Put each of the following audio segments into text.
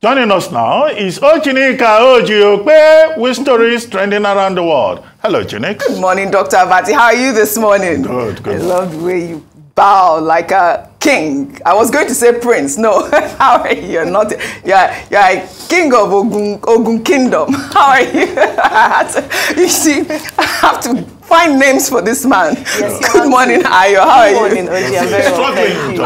Joining us now is OjyOkpe with stories trending around the world. Hello, Chinik. Good morning, Dr. Abati. How are you this morning? Good. I love the way you bow like a king. I was going to say prince. No, how are you? You're not. You're a king of Ogun Kingdom. How are you? You see, I have to find names for this man. Yes, good morning, Ayo. How are you? Good morning, Oji. I'm very well, thank you.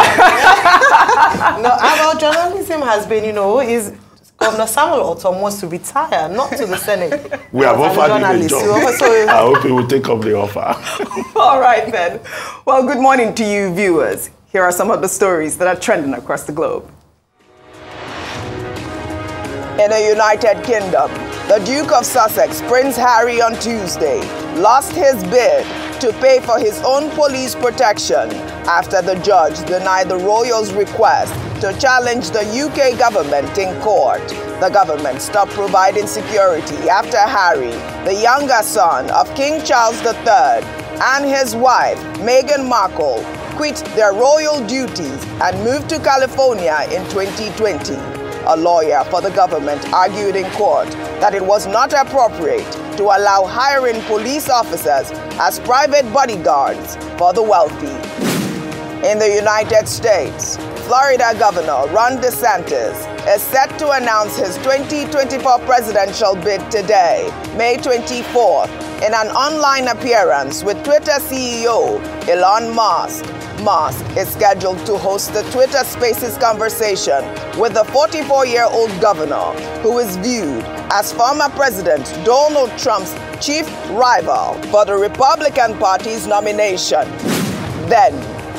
No, our journalism has been, is Governor Samuel Otom wants to retire, not to the Senate. We have offered him a job. I hope he will take up the offer. All right, then. Well, good morning to you, viewers. Here are some of the stories that are trending across the globe. In the United Kingdom, the Duke of Sussex, Prince Harry, on Tuesday, lost his bid to pay for his own police protection after the judge denied the royals' request to challenge the UK government in court. The government stopped providing security after Harry, the younger son of King Charles III, and his wife, Meghan Markle, quit their royal duties and moved to California in 2020. A lawyer for the government argued in court that it was not appropriate to allow hiring police officers as private bodyguards for the wealthy. In the United States, Florida Governor Ron DeSantis is set to announce his 2024 presidential bid today, May 24th, in an online appearance with Twitter CEO Elon Musk. Musk is scheduled to host the Twitter Spaces conversation with the 44-year-old governor, who is viewed as former President Donald Trump's chief rival for the Republican Party's nomination. Then,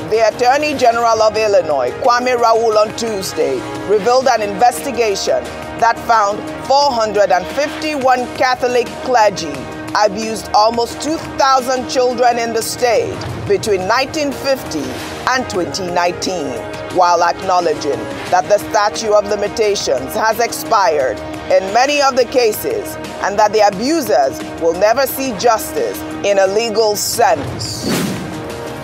the Attorney General of Illinois, Kwame Raoul, on Tuesday revealed an investigation that found 451 Catholic clergy abused almost 2,000 children in the state between 1950 and 2019, while acknowledging that the statute of limitations has expired in many of the cases and that the abusers will never see justice in a legal sense.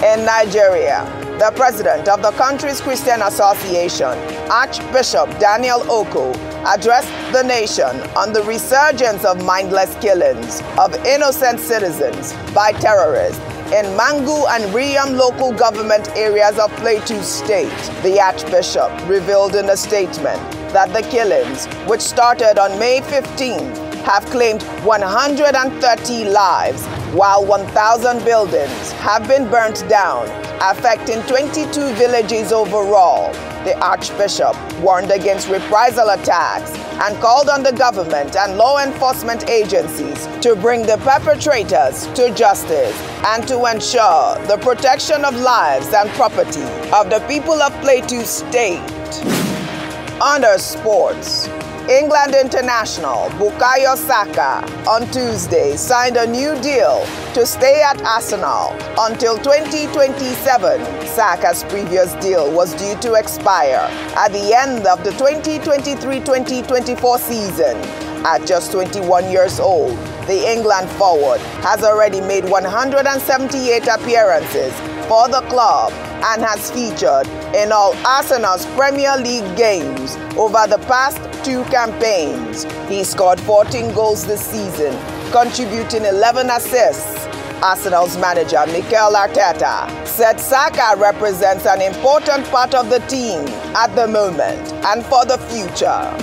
In Nigeria, the president of the country's Christian Association, Archbishop Daniel Oko, addressed the nation on the resurgence of mindless killings of innocent citizens by terrorists in Mangu and Riyam local government areas of Plateau State. The Archbishop revealed in a statement that the killings, which started on May 15th, have claimed 130 lives, while 1,000 buildings have been burnt down, affecting 22 villages overall. The Archbishop warned against reprisal attacks and called on the government and law enforcement agencies to bring the perpetrators to justice and to ensure the protection of lives and property of the people of Plateau State. Under sports, England international Bukayo Saka on Tuesday signed a new deal to stay at Arsenal until 2027. Saka's previous deal was due to expire at the end of the 2023-2024 season. At just 21 years old, the England forward has already made 178 appearances for the club and has featured in all Arsenal's Premier League games over the past 2 campaigns. He scored 14 goals this season, contributing 11 assists. Arsenal's manager, Mikel Arteta, said Saka represents an important part of the team at the moment and for the future.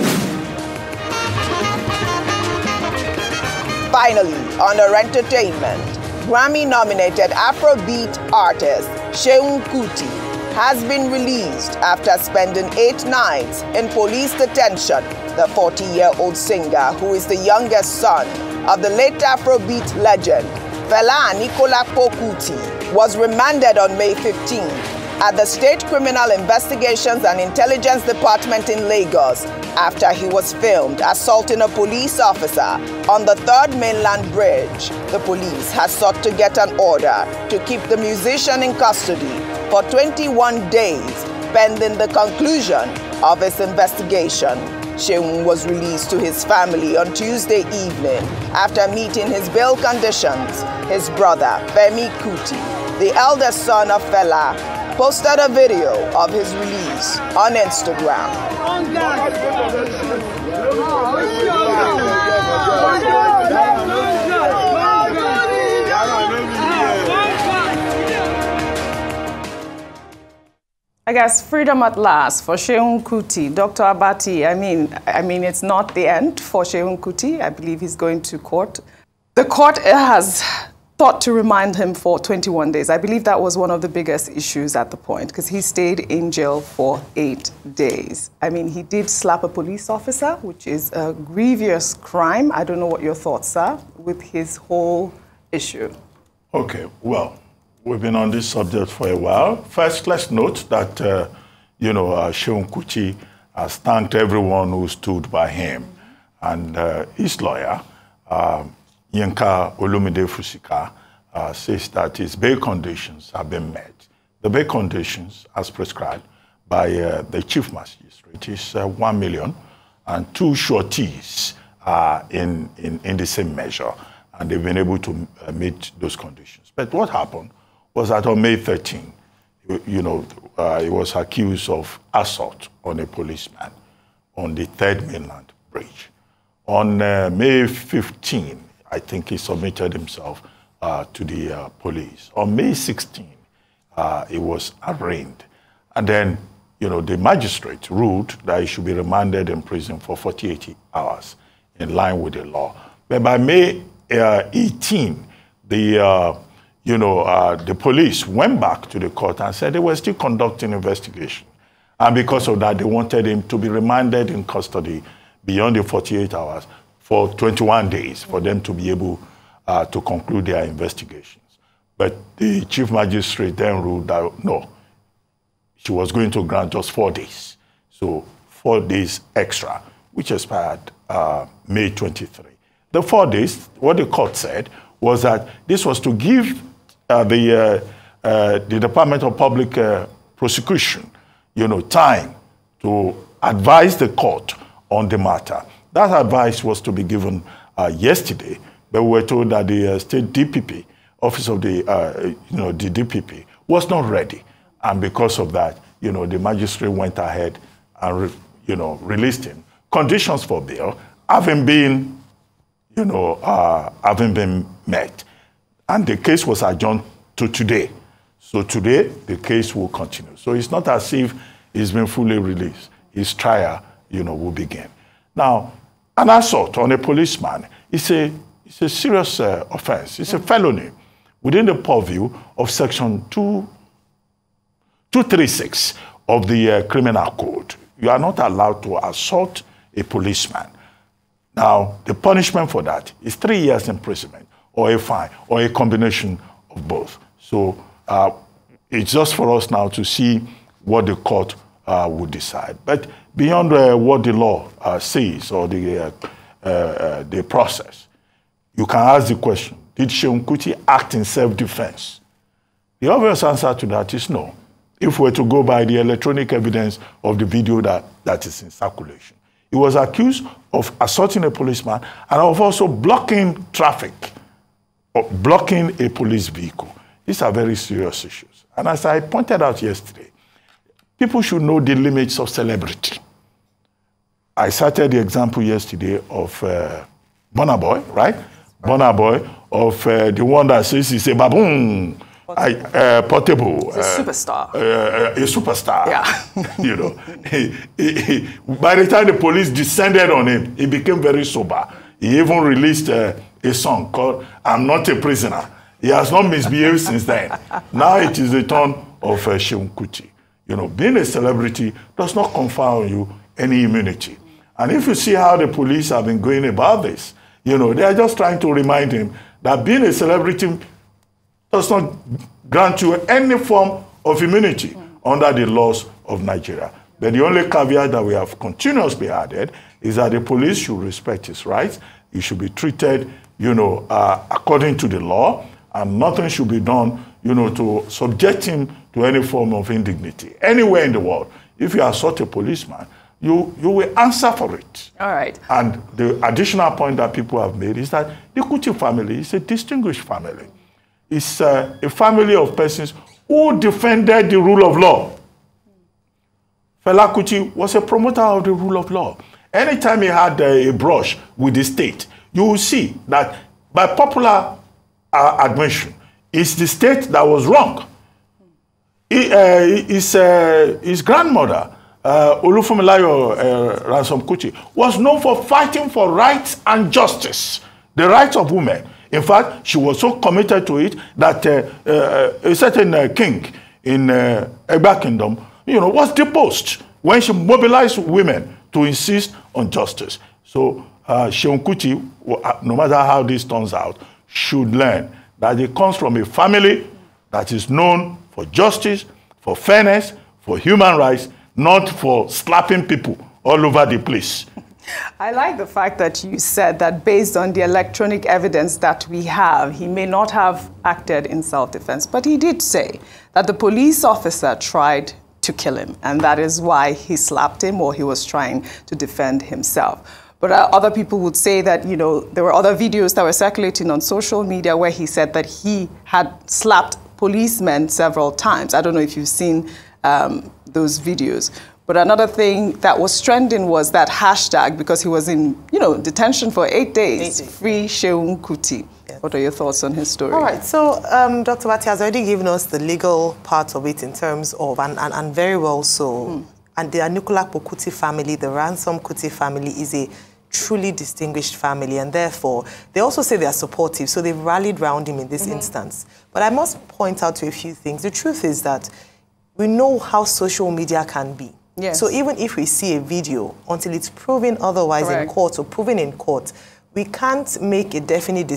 Finally, under entertainment, Grammy-nominated Afrobeat artist Seun Kuti has been released after spending 8 nights in police detention. The 40-year-old singer, who is the youngest son of the late Afrobeat legend Fela Anikolapo Kuti, was remanded on May 15th at the State Criminal Investigations and Intelligence Department in Lagos after he was filmed assaulting a police officer on the Third Mainland Bridge. The police has sought to get an order to keep the musician in custody for 21 days pending the conclusion of his investigation. Seun was released to his family on Tuesday evening after meeting his bail conditions. His brother, Femi Kuti, the eldest son of Fela, posted a video of his release on Instagram. I guess freedom at last for Seun Kuti. Dr. Abati, I mean, it's not the end for Seun Kuti. I believe he's going to court. The court has thought to remand him for 21 days. I believe that was one of the biggest issues at the point, because he stayed in jail for 8 days. I mean, he did slap a police officer, which is a grievous crime. I don't know what your thoughts are with his whole issue. Okay, well, we've been on this subject for a while. First, let's note that, Seun Kuti has thanked everyone who stood by him. And his lawyer, Yinka Olumide Fusika, says that his bail conditions have been met. The bail conditions, as prescribed by the chief magistrate, is 1 million, and 2 sureties are in the same measure, and they've been able to meet those conditions. But what happened was that on May 13, he was accused of assault on a policeman on the Third Mainland Bridge. On May 15, I think he submitted himself to the police. On May 16, he was arraigned. And then, the magistrate ruled that he should be remanded in prison for 48 hours in line with the law. But by May 18, the police went back to the court and said they were still conducting investigation. And because of that, they wanted him to be remanded in custody beyond the 48 hours for 21 days for them to be able to conclude their investigations. But the chief magistrate then ruled that, no, she was going to grant just 4 days. So 4 days extra, which expired May 23. The 4 days, what the court said was that this was to give the Department of Public Prosecution, time to advise the court on the matter. That advice was to be given yesterday, but we were told that the state DPP, office of the the DPP, was not ready, and because of that, the magistrate went ahead and released him. Conditions for bail haven't been met. And the case was adjourned to today. So today, the case will continue. So it's not as if he's been fully released. His trial, will begin. Now, an assault on a policeman is a serious offense. It's a felony within the purview of Section 236 of the Criminal Code. You are not allowed to assault a policeman. Now, the punishment for that is 3 years imprisonment, or a fine, or a combination of both. So it's just for us now to see what the court would decide. But beyond what the law says, or the process, you can ask the question, did Seun Kuti act in self-defense? The obvious answer to that is no, if we're to go by the electronic evidence of the video that is in circulation. He was accused of assaulting a policeman and of also blocking traffic, or blocking a police vehicle. These are very serious issues. And as I pointed out yesterday, people should know the limits of celebrity. I cited the example yesterday of Burna Boy, right? Burna Boy, of the one that says he's a baboon, Portable. He's a superstar. A superstar. Yeah. By the time the police descended on him, he became very sober. He even released a song called I'm Not a Prisoner. He has not misbehaved since then. Now it is the turn of Seun Kuti. Being a celebrity does not confer on you any immunity. And if you see how the police have been going about this, they are just trying to remind him that being a celebrity does not grant you any form of immunity under the laws of Nigeria. But the only caveat that we have continuously added is that the police should respect his rights. He should be treated, according to the law, and nothing should be done, to subject him to any form of indignity. Anywhere in the world, if you assault a policeman, you will answer for it. All right. And the additional point that people have made is that the Kuti family is a distinguished family. It's a family of persons who defended the rule of law. Fela Kuti was a promoter of the rule of law. Anytime he had a brush with the state, you will see that by popular admission, it's the state that was wrong. His grandmother, Olufunmilayo Ransom Kuti, was known for fighting for rights and justice, the rights of women. In fact, she was so committed to it that a certain king in Egba Kingdom, was deposed when she mobilized women to insist on justice. So Seun Kuti, no matter how this turns out, should learn that he comes from a family that is known for justice, for fairness, for human rights, not for slapping people all over the place. I like the fact that you said that based on the electronic evidence that we have, he may not have acted in self-defense, but he did say that the police officer tried to kill him, and that is why he slapped him, or he was trying to defend himself. But other people would say that, there were other videos that were circulating on social media where he said that he had slapped policemen several times. I don't know if you've seen those videos. But another thing that was trending was that hashtag, because he was in, detention for 8 days, free Seun Kuti. Yes. What are your thoughts on his story? All right, so Dr. Bati has already given us the legal part of it in terms of, and very well so, and the Anikolapo Kuti family, the Ransom Kuti family, is a truly distinguished family, and therefore, they also say they are supportive, so they've rallied around him in this instance. But I must point out to a few things. The truth is that we know how social media can be. Yes. So even if we see a video, until it's proven otherwise in court or proven in court, we can't make a definite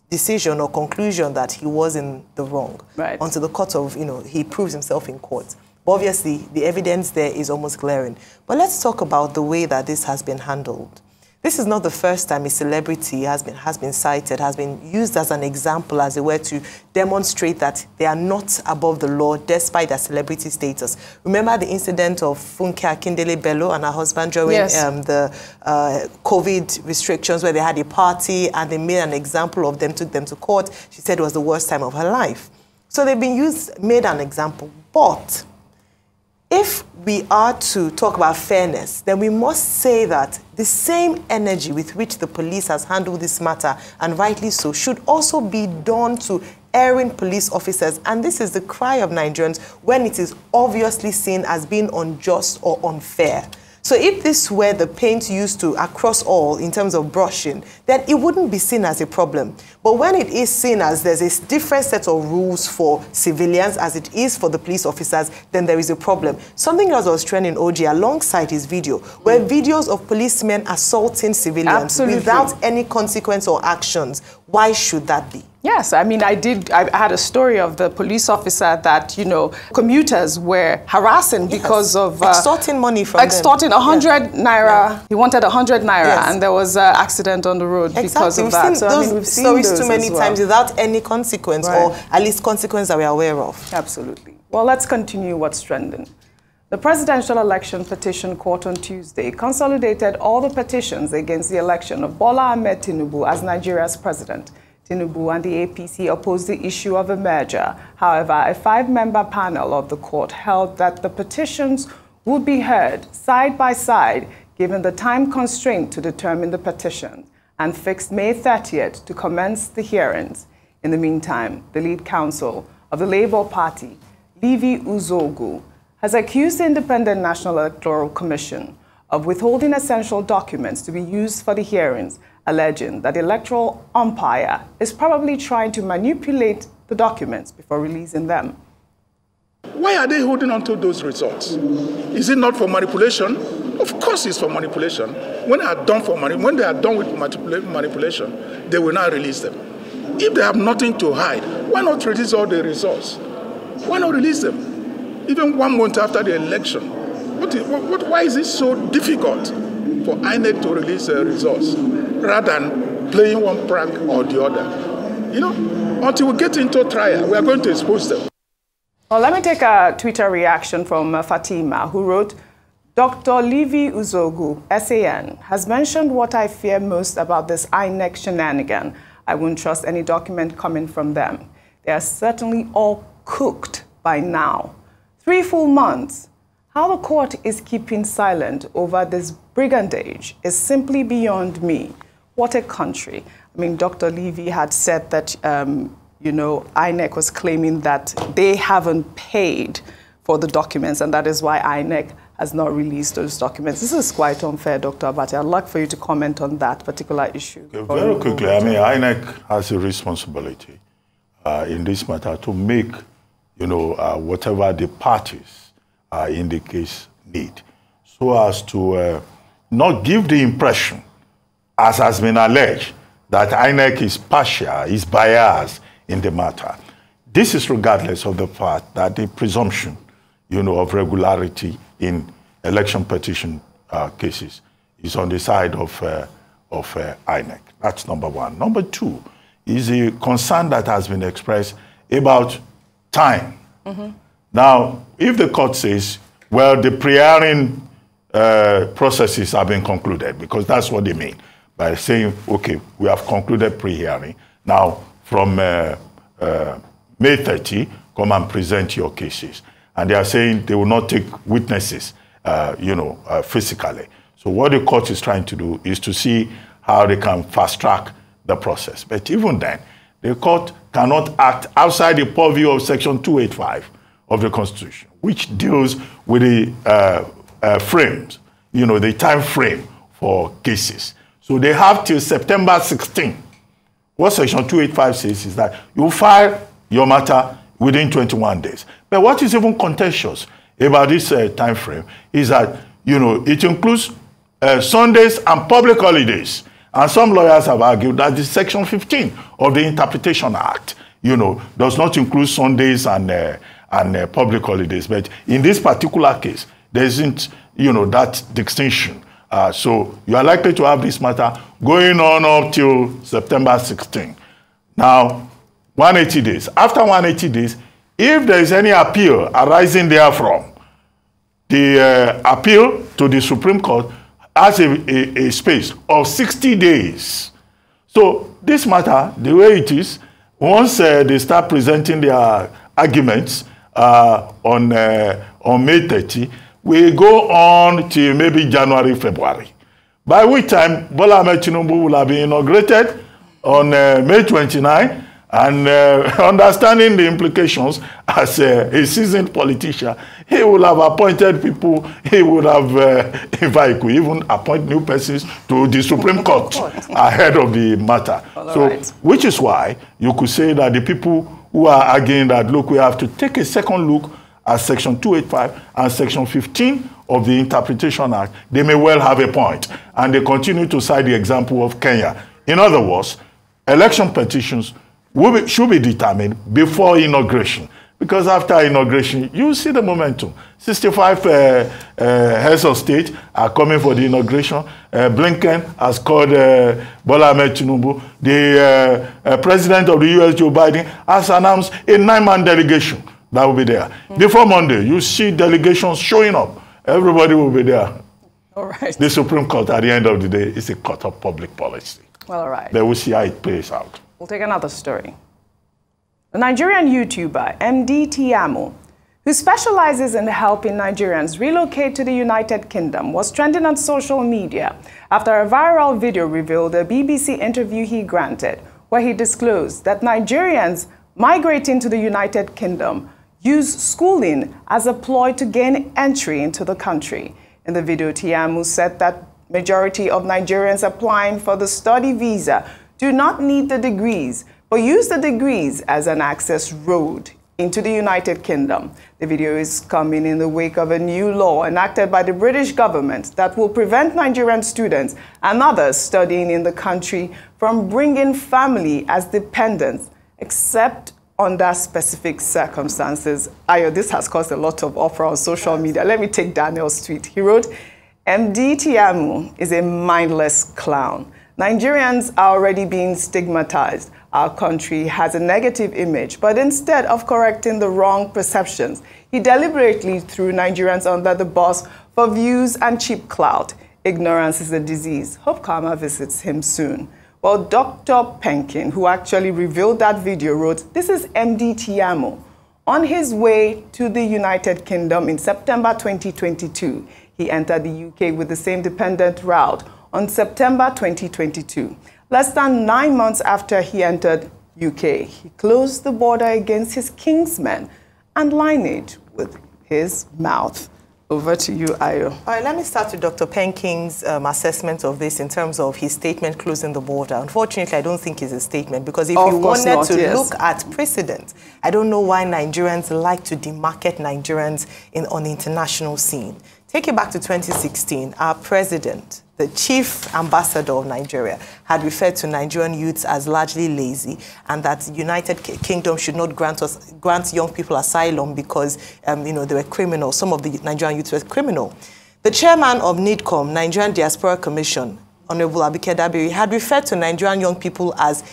decision or conclusion that he was in the wrong until the court of, he proves himself in court. But obviously, the evidence there is almost glaring. But let's talk about the way that this has been handled. This is not the first time a celebrity has been cited, has been used as an example, as it were, to demonstrate that they are not above the law despite their celebrity status. Remember the incident of Funke Akindele Bello and her husband during the COVID restrictions, where they had a party and they made an example of them, took them to court. She said it was the worst time of her life. So they've been made an example. But if we are to talk about fairness, then we must say that the same energy with which the police has handled this matter, and rightly so, should also be done to erring police officers. And this is the cry of Nigerians when it is obviously seen as being unjust or unfair. So if this were the paint used to across all in terms of brushing, then it wouldn't be seen as a problem. But when it is seen as there's a different set of rules for civilians as it is for the police officers, then there is a problem. Something else was trending, OJ, alongside his video, where videos of policemen assaulting civilians without any consequence or actions. Why should that be? Yes, I mean, I had a story of the police officer that, commuters were harassing because of... extorting money from extorting them. 100 naira. He wanted 100 naira, and there was an accident on the road because of that. So, we've seen those too many times without any consequence, or at least consequence that we're aware of. Absolutely. Well, let's continue what's trending. The presidential election petition court on Tuesday consolidated all the petitions against the election of Bola Ahmed Tinubu as Nigeria's president. Tinubu and the APC opposed the issue of a merger. However, a 5-member panel of the court held that the petitions would be heard side by side, given the time constraint to determine the petition, and fixed May 30th to commence the hearings. In the meantime, the lead counsel of the Labour Party, Livy Uzoukwu, has accused the Independent National Electoral Commission of withholding essential documents to be used for the hearings, alleging that the electoral umpire is probably trying to manipulate the documents before releasing them. Why are they holding on to those results? Is it not for manipulation? Of course it's for manipulation. When they are done with manipulation, they will not release them. If they have nothing to hide, why not release all the results? Why not release them? Even 1 month after the election. Why is it so difficult for INEC to release results rather than playing one prank or the other? Until we get into trial, we are going to expose them. Well, let me take a Twitter reaction from Fatima, who wrote, Dr. Livy Uzoukwu, SAN, has mentioned what I fear most about this INEC shenanigan. I won't trust any document coming from them. They are certainly all cooked by now. 3 full months. How the court is keeping silent over this brigandage is simply beyond me. What a country. I mean, Dr. Livy had said that, you know, INEC was claiming that they haven't paid for the documents, and that is why INEC has not released those documents. This is quite unfair, Dr. Abati. I'd like for you to comment on that particular issue. Okay, very quickly, I mean, INEC has a responsibility in this matter to make, you know, whatever the parties in the case need, so as to not give the impression, as has been alleged, that INEC is partial, is biased in the matter. This is regardless of the fact that the presumption, you know, of regularity in election petition cases is on the side of INEC. That's number one. Number two is a concern that has been expressed about time. Now, if the court says, well, the pre-hearing processes have been concluded, because that's what they mean by saying, okay, we have concluded pre-hearing. Now, from May 30, come and present your cases. And they are saying they will not take witnesses, you know, physically. So what the court is trying to do is to see how they can fast-track the process. But even then, the court cannot act outside the purview of Section 285 of the Constitution, which deals with the frames, you know, the time frame for cases. So they have till September 16. What Section 285 says is that you file your matter within 21 days. But what is even contentious about this time frame is that, you know, it includes Sundays and public holidays. And some lawyers have argued that the Section 15 of the Interpretation Act, you know, does not include Sundays and public holidays. But in this particular case, there isn't, you know, that distinction. So you are likely to have this matter going on up till September 16. Now, 180 days. After 180 days, if there is any appeal arising therefrom, the appeal to the Supreme Court has a space of 60 days. So this matter, the way it is, once they start presenting their arguments on May 30, we go on till maybe January, February, by which time Bola Ahmed Tinubu will have been inaugurated on May 29, and understanding the implications as a seasoned politician, he will have appointed people, he would have, if I could even appoint new persons to the Supreme Court ahead of the matter. Which is why you could say that the people who are arguing that, look, we have to take a second look at Section 285 and Section 15 of the Interpretation Act, they may well have a point. And they continue to cite the example of Kenya. In other words, election petitions should be determined before inauguration. Because after inauguration, you see the momentum. 65 heads of state are coming for the inauguration. Blinken has called Bola Ahmed Tinubu. The president of the US, Joe Biden, has announced a 9-man delegation that will be there. Before Monday, you see delegations showing up. Everybody will be there. All right. The Supreme Court, at the end of the day, is a court of public policy. Well, all right. But we'll see how it plays out. We'll take another story. The Nigerian YouTuber MDTiamu, who specializes in helping Nigerians relocate to the United Kingdom, was trending on social media after a viral video revealed a BBC interview he granted, where he disclosed that Nigerians migrating to the United Kingdom use schooling as a ploy to gain entry into the country. In the video, Tiamu said that majority of Nigerians applying for the study visa do not need the degrees, but use the degrees as an access road into the United Kingdom. The video is coming in the wake of a new law enacted by the British government that will prevent Nigerian students and others studying in the country from bringing family as dependents, except under specific circumstances. Ayo, this has caused a lot of uproar on social media. Let me take Daniel's tweet. He wrote, MDTiamu is a mindless clown. Nigerians are already being stigmatized. Our country has a negative image, but instead of correcting the wrong perceptions, he deliberately threw Nigerians under the bus for views and cheap clout. Ignorance is a disease. Hope karma visits him soon. Well, Dr. Penkin, who actually revealed that video, wrote, this is MDTiamu. On his way to the United Kingdom in September 2022, he entered the UK with the same dependent route on September 2022. Less than 9 months after he entered UK, he closed the border against his kinsmen and lineage with his mouth. Over to you, Ayo. All right, let me start with Dr. Penking's assessment of this in terms of his statement closing the border. Unfortunately, I don't think it's a statement, because if you wanted to look at precedent, I don't know why Nigerians like to demarket Nigerians on the international scene. Take it back to 2016, our president, the chief ambassador of Nigeria, had referred to Nigerian youths as largely lazy, and that the United Kingdom should not grant young people asylum because they were criminals. Some of the Nigerian youths were criminal. The chairman of NIDCOM, Nigerian Diaspora Commission, Honorable Abike Dabiri, had referred to Nigerian young people as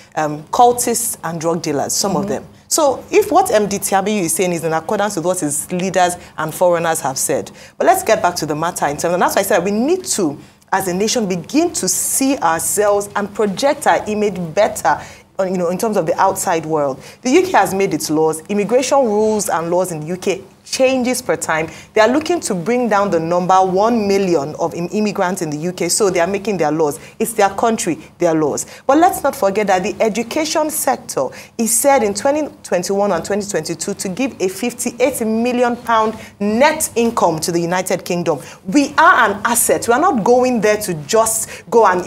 cultists and drug dealers, some of them. So if what MDTiamu is saying is in accordance with what his leaders and foreigners have said. But let's get back to the matter in terms, and that's why I said we need to, as a nation, begin to see ourselves and project our image better, in terms of the outside world. The UK has made its laws. Immigration rules and laws in the UK changes per time. They are looking to bring down the number 1 million of immigrants in the UK, so they are making their laws. It's their country, their laws. But let's not forget that the education sector is said in 2021 and 2022 to give a £58 million net income to the United Kingdom. We are an asset. We are not going there to just go and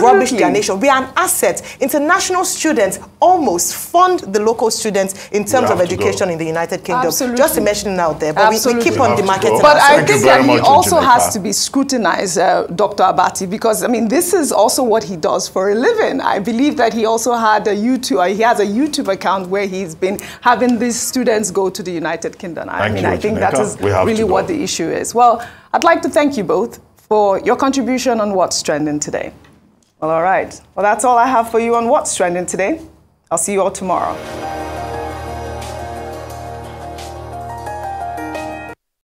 rubbish their nation. We are an asset. International students almost fund the local students in terms of education in the United Kingdom. Absolutely. Just to mention out there, but we keep on demarketing. But I think that he also has to be scrutinized, Dr. Abati, because, I mean, this is also what he does for a living. I believe that he also had he has a YouTube account where he's been having these students go to the United Kingdom. I think that is really what the issue is. Well, I'd like to thank you both for your contribution on What's Trending today. Well, all right. Well, that's all I have for you on What's Trending today. I'll see you all tomorrow.